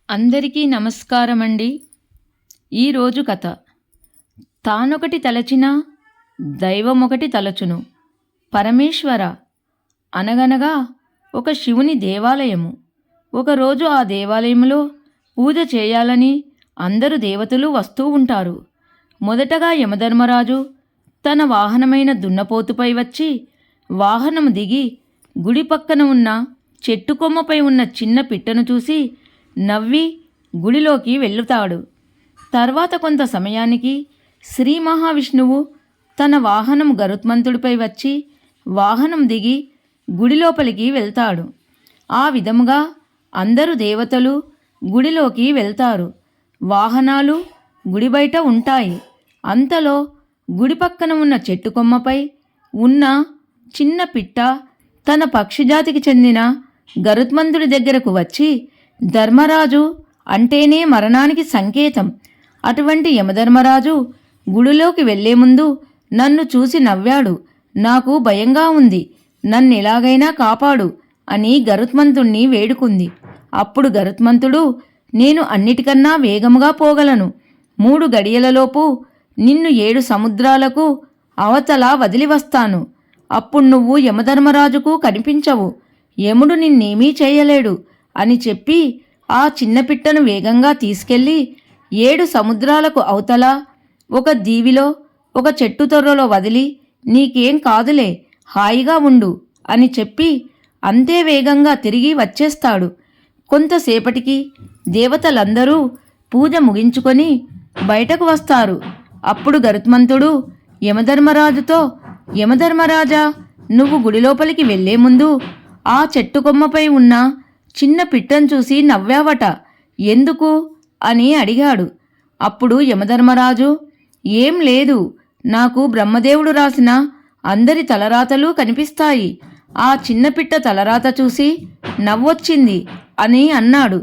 అందరికీ నమస్కారమండి. ఈరోజు కథ తానొకటి తలచిన దైవమొకటి తలచును. పరమేశ్వర అనగనగా ఒక శివుని దేవాలయము. ఒకరోజు ఆ దేవాలయంలో పూజ చేయాలని అందరు దేవతలు వస్తూ ఉంటారు. మొదటగా యమధర్మరాజు తన వాహనమైన దున్నపోతుపై వచ్చి వాహనము దిగి గుడి పక్కన ఉన్న చెట్టు కొమ్మపై ఉన్న చిన్న పిట్టను చూసి నవ్వి గుడిలోకి వెళ్ళుతాడు. తర్వాత కొంత సమయానికి శ్రీ మహావిష్ణువు తన వాహనం గరుత్మంతుడిపై వచ్చి వాహనం దిగి గుడిలోపలికి వెళ్తాడు. ఆ విధముగా అందరు దేవతలు గుడిలోకి వెళ్తారు. వాహనాలు గుడి బయట ఉంటాయి. అంతలో గుడి పక్కన ఉన్న చెట్టు కొమ్మపై ఉన్న చిన్న పిట్ట తన పక్షిజాతికి చెందిన గరుత్మంతుడి దగ్గరకు వచ్చి, ధర్మరాజు అంటేనే మరణానికి సంకేతం. అటువంటి యమధర్మరాజు గుడిలోకి వెళ్లే ముందు నన్ను చూసి నవ్వాడు. నాకు భయంగా ఉంది. నన్నెలాగైనా కాపాడు అని గరుత్మంతుణ్ణి వేడుకుంది. అప్పుడు గరుత్మంతుడు, నేను అన్నిటికన్నా వేగముగా పోగలను. 3 గడియలలోపు నిన్ను 7 సముద్రాలకు అవతల వదిలి వస్తాను. అప్పుడు నువ్వు యమధర్మరాజుకు కనిపించవు. యముడు నిన్నేమీ చేయలేడు అని చెప్పి ఆ చిన్న పిట్టను వేగంగా తీసుకెళ్ళి 7 సముద్రాలకు అవతల ఒక దీవిలో ఒక చెట్టు తొర్రలో వదిలి, నీకేం కాదులే, హాయిగా ఉండు అని చెప్పి అంతే వేగంగా తిరిగి వచ్చేస్తాడు. కొంతసేపటికి దేవతలందరూ పూజ ముగించుకొని బయటకు వస్తారు. అప్పుడు గరుత్మంతుడు యమధర్మరాజుతో, యమధర్మరాజా, నువ్వు గుడిలోపలికి వెళ్లే ముందు ఆ చెట్టు కొమ్మపై ఉన్న చిన్న పిట్టను చూసి నవ్వావట, ఎందుకు అని అడిగాడు. అప్పుడు యమధర్మరాజు, ఏం లేదు, నాకు బ్రహ్మదేవుడు రాసిన అందరి తలరాతలు కనిపిస్తాయి. ఆ చిన్న పిట్ట తలరాత చూసి నవ్వొచ్చింది అని అన్నాడు.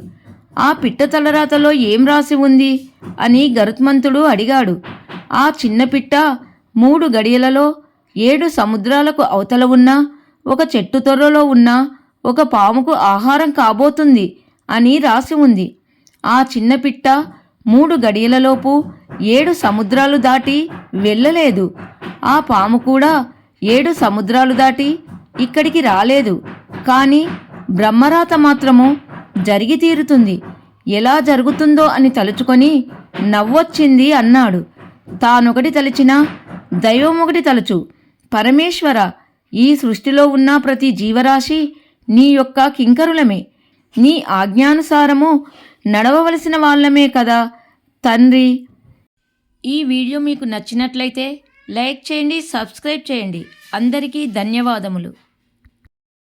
ఆ పిట్ట తలరాతలో ఏం రాసి ఉంది అని గరుత్మంతుడు అడిగాడు. ఆ చిన్న పిట్ట 3 గడియలలో 7 సముద్రాలకు అవతల ఉన్న ఒక చెట్టు తొర్రలో ఉన్న ఒక పాముకు ఆహారం కాబోతుంది అని రాసి ఉంది. ఆ చిన్న పిట్ట 3 గడియలలోపు 7 సముద్రాలు దాటి వెళ్ళలేదు. ఆ పాము కూడా 7 సముద్రాలు దాటి ఇక్కడికి రాలేదు. కానీ బ్రహ్మరాత మాత్రము జరిగి తీరుతుంది. ఎలా జరుగుతుందో అని తలుచుకొని నవ్వొచ్చింది అన్నాడు. తానొకటి తలచినా దైవమొకటి తలచు. పరమేశ్వర, ఈ సృష్టిలో ఉన్న ప్రతి జీవరాశి నీ యొక్క కింకరులమే. నీ ఆజ్ఞానుసారము నడవవలసిన వాళ్ళమే కదా తండ్రి. ఈ వీడియో మీకు నచ్చినట్లయితే లైక్ చేయండి, సబ్స్క్రైబ్ చేయండి. అందరికీ ధన్యవాదములు.